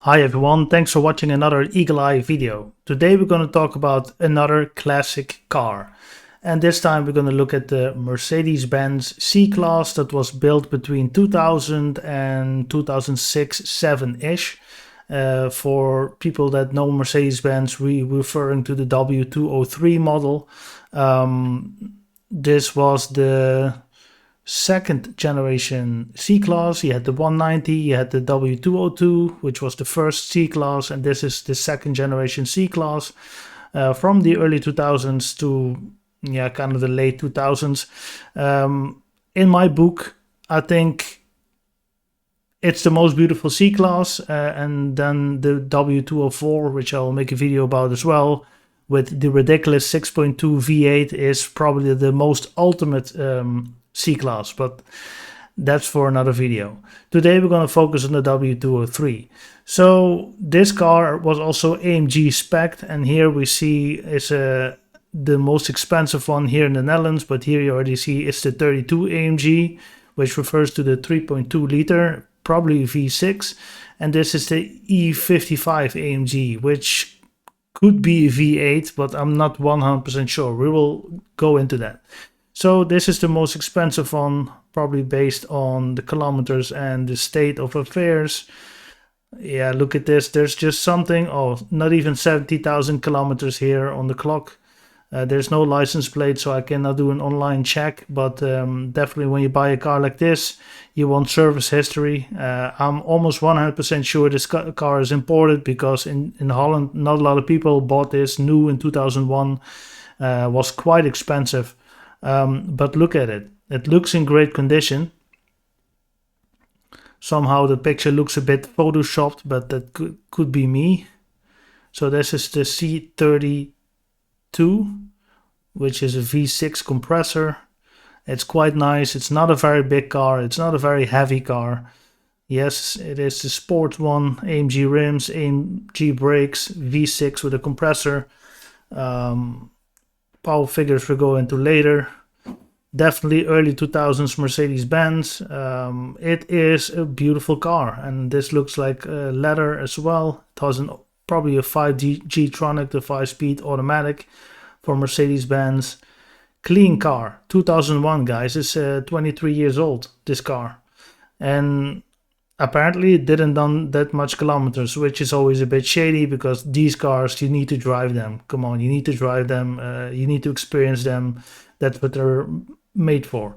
Hi everyone, thanks for watching another Eagle Eye video. Today we're going to talk about another classic car. And this time we're going to look at the Mercedes-Benz C-Class that was built between 2000 and 2006-7-ish. For people that know Mercedes-Benz, we're referring to the W203 model. This was the second generation C-Class. You had the 190, you had the W202, which was the first C-Class, and this is the second generation C-Class from the early 2000s to kind of the late 2000s. In my book, I think it's the most beautiful C-Class, and then the W204, which I'll make a video about as well, with the ridiculous 6.2 V8 is probably the most ultimate C-Class, but that's for another video. Today we're going to focus on the W203. So this car was also AMG spec'd, and here we see it's the most expensive one here in the Netherlands, but here you already see it's the C32 AMG, which refers to the 3.2 liter, probably V6, and this is the C55 AMG, which could be a V8, but I'm not 100% sure. We will go into that. So this is the most expensive one, probably based on the kilometers and the state of affairs. Yeah, look at this. There's just something. Oh, not even 70,000 kilometers here on the clock. There's no license plate, so I cannot do an online check. But definitely when you buy a car like this, you want service history. I'm almost 100% sure this car is imported because in Holland, not a lot of people bought this. New in 2001, was quite expensive. But look at it. It looks in great condition. Somehow the picture looks a bit photoshopped, but that could be me. So this is the C32, which is a V6 compressor. It's quite nice. It's not a very big car. It's not a very heavy car. Yes, it is the sport one. AMG rims, AMG brakes, V6 with a compressor. Power figures we'll go into later. Definitely early 2000s Mercedes-Benz. It is a beautiful car, and this looks like leather as well. It has probably a 5G-tronic, the 5-speed automatic for Mercedes-Benz. Clean car, 2001 guys. It's 23 years old, this car, and apparently it didn't done that much kilometers, which is always a bit shady because these cars, you need to drive them. Come on, you need to drive them. You need to experience them. That's what they're made for.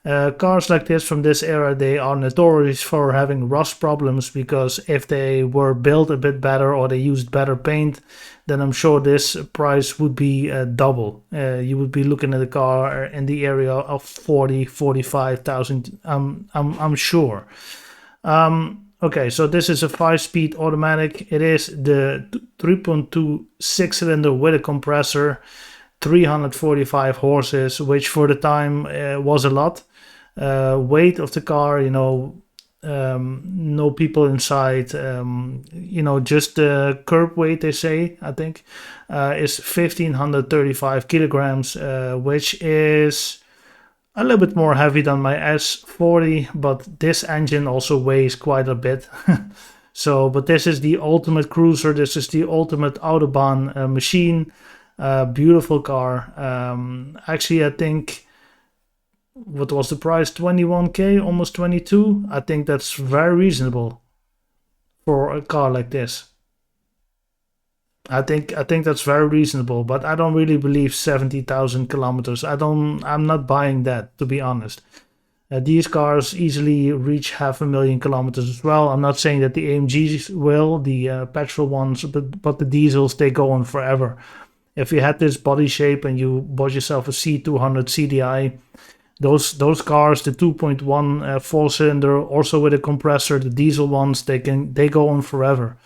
Cars like this from this era, they are notorious for having rust problems because if they were built a bit better or they used better paint, then I'm sure this price would be double. You would be looking at a car in the area of 40,000-45,000. I'm sure. Okay, so this is a 5-speed automatic. It is the 3.2 6-cylinder with a compressor, 345 horses, which for the time was a lot. Weight of the car, no people inside, just the curb weight, they say, I think, is 1,535 kilograms, which is a little bit more heavy than my S40, but this engine also weighs quite a bit. But this is the ultimate cruiser. This is the ultimate Autobahn machine. Beautiful car. Actually, I think, what was the price? 21k, almost 22. I think that's very reasonable for a car like this. I think that's very reasonable, but I don't really believe 70,000 kilometers. I'm not buying that, to be honest. These cars easily reach 500,000 kilometers as well. I'm not saying that the AMGs will, the petrol ones, but the diesels, they go on forever. If you had this body shape and you bought yourself a C200 CDI, those cars, the 2.1 4-cylinder, also with a compressor, the diesel ones, they go on forever.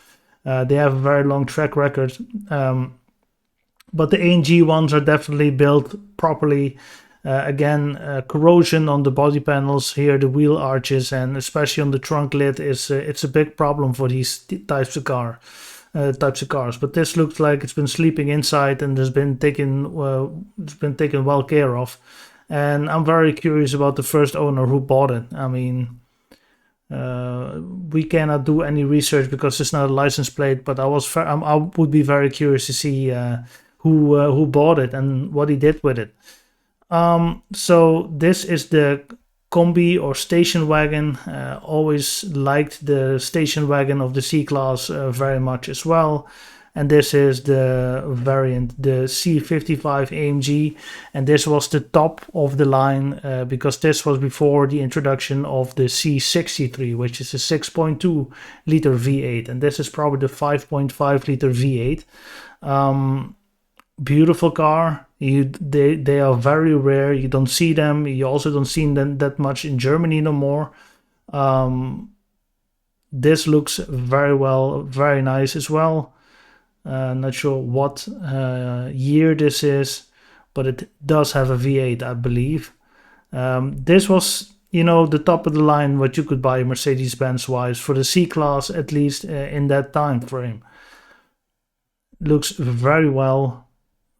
They have a very long track record. But the AMG ones are definitely built properly. Corrosion on the body panels here, the wheel arches, and especially on the trunk lid it's a big problem for these types of cars. But this looks like it's been sleeping inside and it's been taken well care of. And I'm very curious about the first owner who bought it. I mean, We cannot do any research because it's not a license plate, but I would be very curious to see who bought it and what he did with it. So this is the combi or station wagon. Always liked the station wagon of the C-Class very much as well. And this is the variant, the C55 AMG, and this was the top of the line because this was before the introduction of the C63, which is a 6.2 liter V8, and this is probably the 5.5 liter V8. Beautiful car. They are very rare. You don't see them. You also don't see them that much in Germany no more. This looks very well, very nice as well. Not sure what year this is, but it does have a V8, I believe. This was, the top of the line what you could buy Mercedes-Benz wise for the C-Class, at least in that time frame. Looks very well.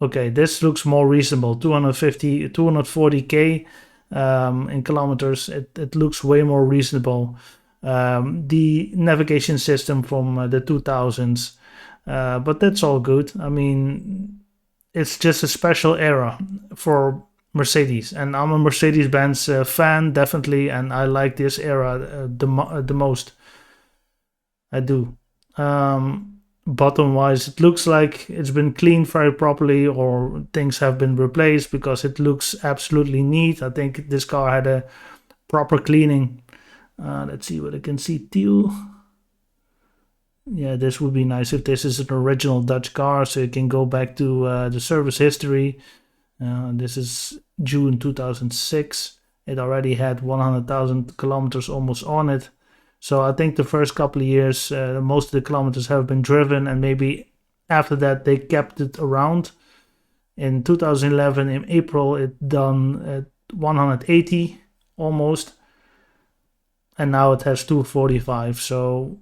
Okay, this looks more reasonable. 240k in kilometers. It looks way more reasonable. The navigation system from the 2000s. But that's all good. I mean, it's just a special era for Mercedes, and I'm a Mercedes-Benz fan, definitely, and I like this era the most. I do. Bottom-wise, it looks like it's been cleaned very properly, or things have been replaced because it looks absolutely neat. I think this car had a proper cleaning. Let's see what I can see. Teal. Yeah, this would be nice if this is an original Dutch car, so you can go back to the service history. This is June 2006. It already had 100,000 kilometers almost on it. So I think the first couple of years, most of the kilometers have been driven, and maybe after that they kept it around. In 2011, in April, it done at 180 almost, and now it has 245. So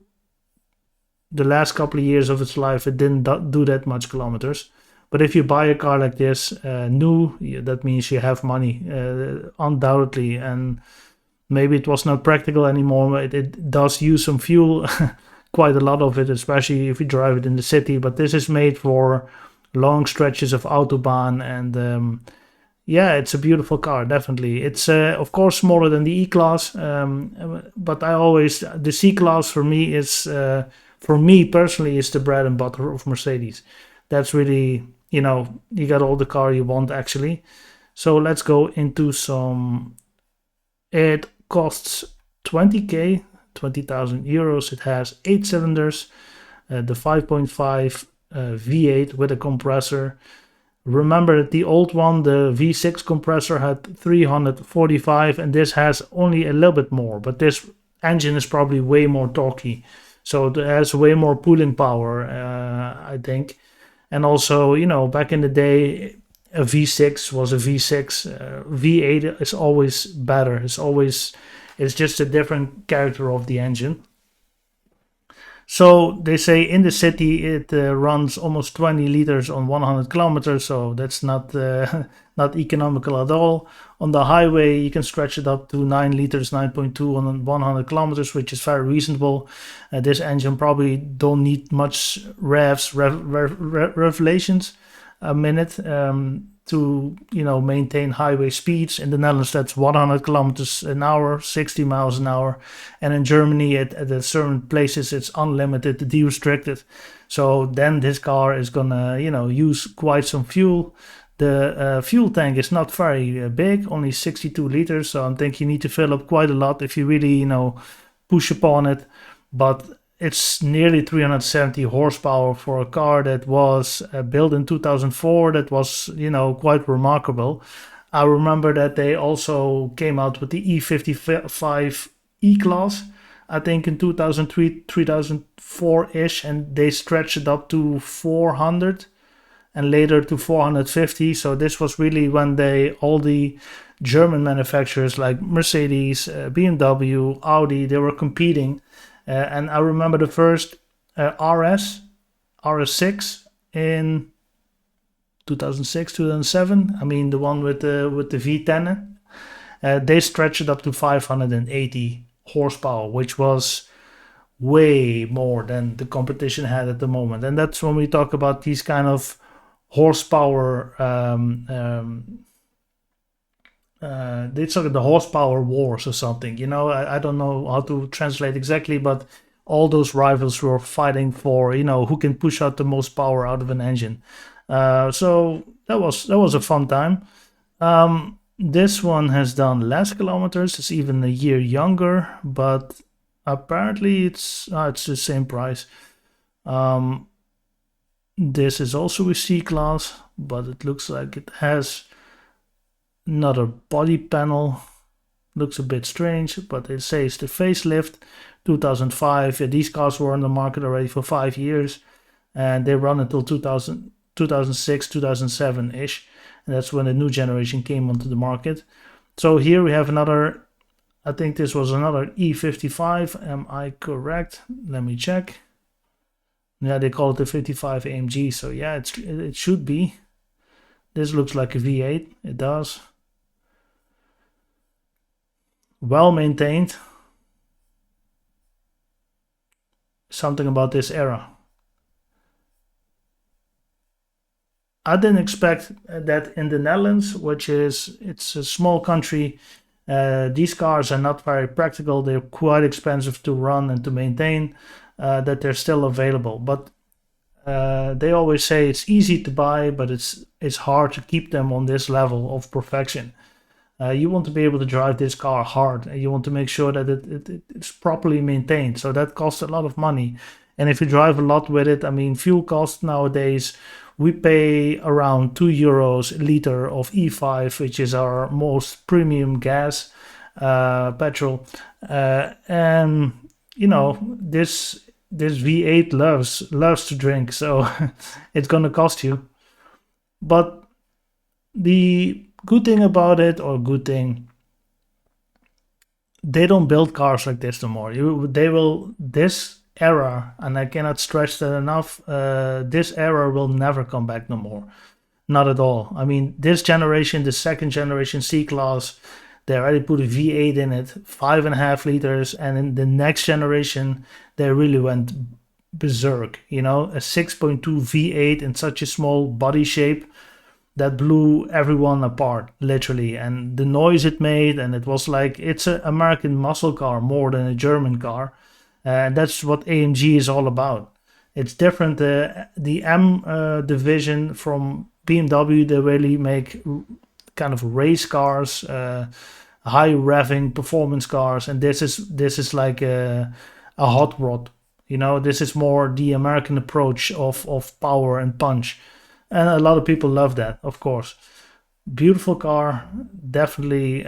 the last couple of years of its life, it didn't do that much kilometers. But if you buy a car like this new, that means you have money, undoubtedly. And maybe it was not practical anymore. It does use some fuel, quite a lot of it, especially if you drive it in the city. But this is made for long stretches of Autobahn. And yeah, it's a beautiful car, definitely. It's, of course, smaller than the E-Class. But the C-Class for me is... for me personally, is the bread and butter of Mercedes. That's really, you got all the car you want, actually. So let's go into some. It costs 20k, 20,000 euros. It has 8 cylinders, the 5.5 V8 with a compressor. Remember that the old one, the V6 compressor, had 345, and this has only a little bit more, but this engine is probably way more torquey. So it has way more pulling power, I think. And also, back in the day, a V6 was a V6. V8 is always better. It's just a different character of the engine. So they say in the city it runs almost 20 liters on 100 kilometers, so that's not economical at all. On the highway you can stretch it up to 9 liters, 9.2 on 100 kilometers, which is very reasonable. This engine probably don't need much revelations a minute to maintain highway speeds. In the Netherlands, that's 100 kilometers an hour, 60 miles an hour, and in Germany at certain places it's unlimited, de-restricted. So then this car is gonna use quite some fuel. The fuel tank is not very big, only 62 liters, so I think you need to fill up quite a lot if you really push upon it. But it's nearly 370 horsepower for a car that was built in 2004. That was, quite remarkable. I remember that they also came out with the E55 E-Class, I think in 2003, 2004-ish, and they stretched it up to 400 and later to 450. So this was really when all the German manufacturers like Mercedes, BMW, Audi, they were competing. And I remember the first RS6 in 2006, 2007. I mean, the one with the V10. They stretched it up to 580 horsepower, which was way more than the competition had at the moment. And that's when we talk about these kind of horsepower. It's like the horsepower wars or something. I don't know how to translate exactly, but all those rivals were fighting for who can push out the most power out of an engine. So that was a fun time. This one has done less kilometers. It's even a year younger, but apparently it's the same price. This is also a C-Class, but it looks like it has another body panel. Looks a bit strange, but it says the facelift 2005. These cars were on the market already for 5 years, and they run until 2006, 2007-ish. And that's when the new generation came onto the market. So here we have another, I think this was another E55. Am I correct? Let me check. Yeah, they call it the 55 AMG. So yeah, it should be. This looks like a V8. It does. Well maintained. Something about this era. I didn't expect that in the Netherlands, it's a small country, these cars are not very practical. They're quite expensive to run and to maintain, that they're still available. But they always say it's easy to buy, but it's hard to keep them on this level of perfection. You want to be able to drive this car hard, and you want to make sure that it's properly maintained. So that costs a lot of money. And if you drive a lot with it, I mean, fuel costs nowadays, we pay around €2 a liter of E5, which is our most premium gas, petrol. And, this V8 loves to drink, so it's going to cost you. But the good thing about it, or good thing, they don't build cars like this no more. This era, and I cannot stress that enough, this era will never come back no more. Not at all. I mean, this generation, the second generation C-Class, they already put a V8 in it, 5.5 liters, and in the next generation, they really went berserk. A 6.2 V8 in such a small body shape, that blew everyone apart, literally. And the noise it made, and it was like, it's an American muscle car more than a German car. And that's what AMG is all about. It's different. The M division from BMW, they really make kind of race cars, high revving performance cars, and this is like a hot rod. This is more the American approach of power and punch, and a lot of people love that, of course. Beautiful car, definitely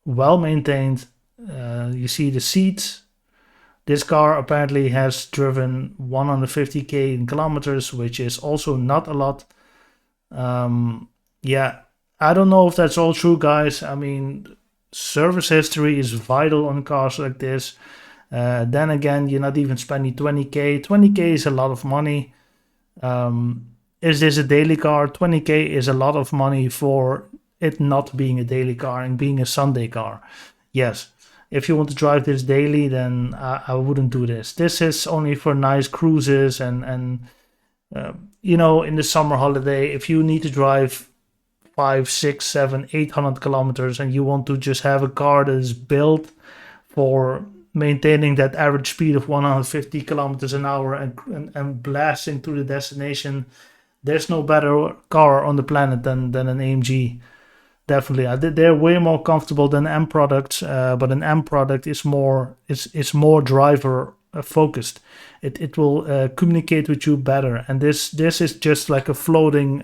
well maintained. You see the seats. This car apparently has driven 150k in kilometers, which is also not a lot. Yeah, I don't know if that's all true, guys. I mean, service history is vital on cars like this. Then again, you're not even spending 20k. 20k is a lot of money. Is this a daily car? 20k is a lot of money for it not being a daily car and being a Sunday car. Yes. If you want to drive this daily, then I wouldn't do this. This is only for nice cruises and in the summer holiday, if you need to drive 5, 6, 7, 800 kilometers and you want to just have a car that is built for maintaining that average speed of 150 kilometers an hour and blasting to the destination, there's no better car on the planet than an AMG. Definitely, they're way more comfortable than M products, but an M product is more driver focused. It will communicate with you better, and this is just like a floating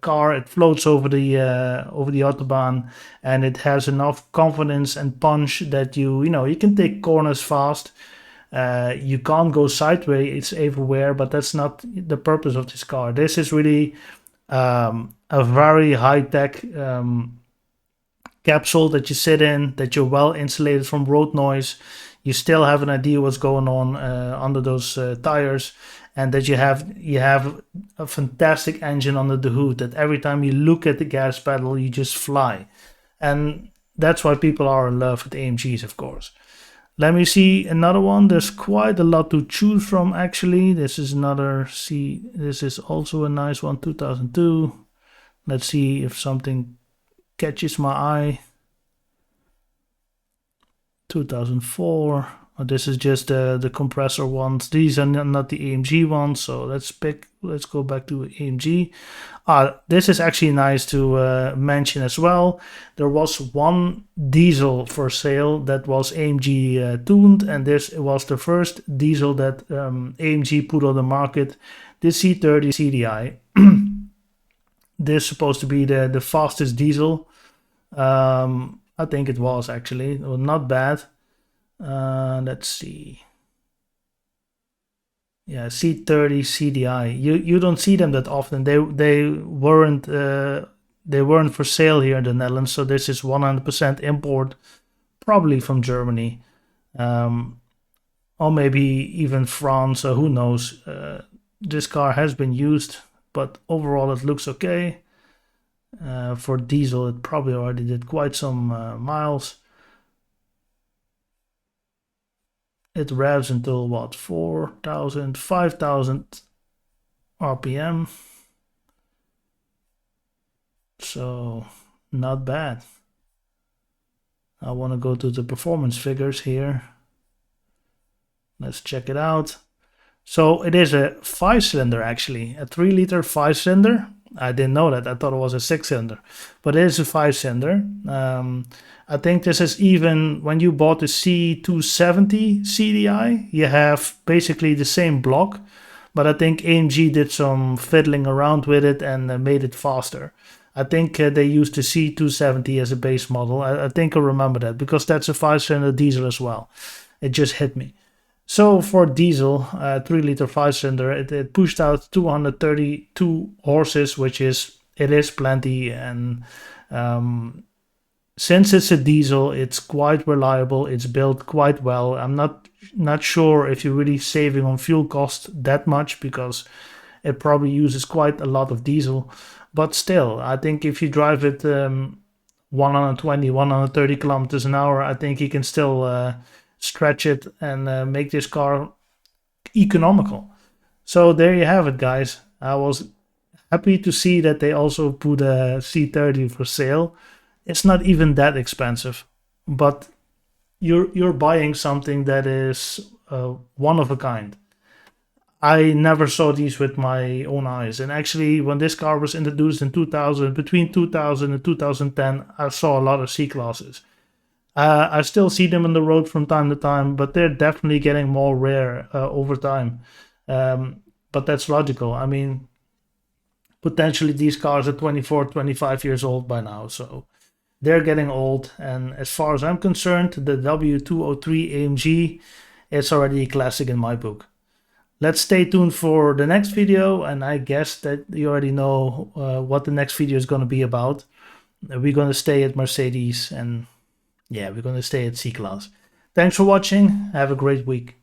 car. It floats over the autobahn, and it has enough confidence and punch that you can take corners fast. You can't go sideways everywhere, but that's not the purpose of this car. This is really a very high-tech capsule that you sit in, that you're well insulated from road noise. You still have an idea what's going on under those tires, and that you have a fantastic engine under the hood, that every time you look at the gas pedal, you just fly. And that's why people are in love with AMGs, of course. Let me see another one. There's quite a lot to choose from, actually. This is another this is also a nice one, 2002. Let's see if something catches my eye. 2004. Oh, this is just the compressor ones. These are not the AMG ones, so let's go back to AMG. This is actually nice to mention as well. There was one diesel for sale that was AMG tuned, and this was the first diesel that AMG put on the market, the C30 CDI. This is supposed to be the fastest diesel. I think it was actually. Well, not bad. Let's see. Yeah, C30 CDI. You don't see them that often. They weren't for sale here in the Netherlands. So this is 100% import, probably from Germany, or maybe even France. Or who knows? This car has been used, but overall it looks okay. For diesel, it probably already did quite some miles. It revs until what, 4,000, 5,000 RPM. So not bad. I want to go to the performance figures here. Let's check it out. So it is a 5-cylinder, actually, a 3-liter 5-cylinder. I didn't know that. I thought it was a 6-cylinder, but it is a 5-cylinder. I think this is even when you bought the C270 CDI, you have basically the same block, but I think AMG did some fiddling around with it and made it faster. I think they used the C270 as a base model. I think I remember that because that's a 5-cylinder diesel as well. It just hit me. So for diesel, 3-liter 5-cylinder, it pushed out 232 horses, which is plenty. And since it's a diesel, it's quite reliable. It's built quite well. I'm not sure if you're really saving on fuel cost that much because it probably uses quite a lot of diesel. But still, I think if you drive it 120, 130 kilometers an hour, I think you can still stretch it and make this car economical. So there you have it, guys. I was happy to see that they also put a C30 for sale. It's not even that expensive, but you're buying something that is one of a kind. I never saw these with my own eyes, and actually when this car was introduced in 2000, between 2000 and 2010, I saw a lot of C-classes. I still see them on the road from time to time, but they're definitely getting more rare over time. But that's logical. I mean, potentially these cars are 24, 25 years old by now, so they're getting old. And as far as I'm concerned, the W203 AMG is already a classic in my book. Let's stay tuned for the next video, and I guess that you already know what the next video is going to be about. We're going to stay at Mercedes, and yeah, we're going to stay at C-Class. Thanks for watching. Have a great week.